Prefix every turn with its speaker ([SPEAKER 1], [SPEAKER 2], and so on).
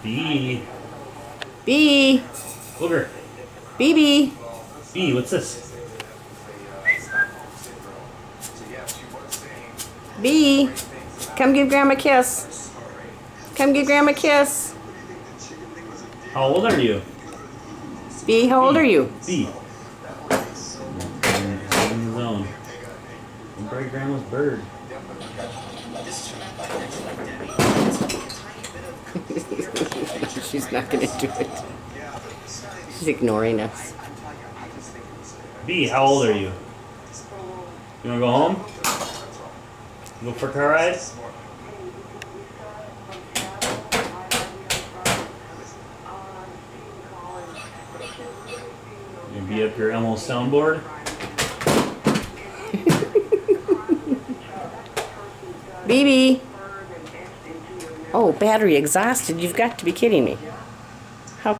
[SPEAKER 1] B.
[SPEAKER 2] B.
[SPEAKER 1] Booger.
[SPEAKER 2] BB.
[SPEAKER 1] B, what's this?
[SPEAKER 2] B. Come give Grandma a kiss. Come give Grandma a kiss.
[SPEAKER 1] How old are you?
[SPEAKER 2] B, how old are you?
[SPEAKER 1] B. In the zone. Don't break Grandma's bird.
[SPEAKER 2] She's not going to do it. She's ignoring us.
[SPEAKER 1] B, how old are you? You wanna go home? Go for a car ride? You gonna be up your Elmo soundboard?
[SPEAKER 2] BB. Oh, battery exhausted. You've got to be kidding me.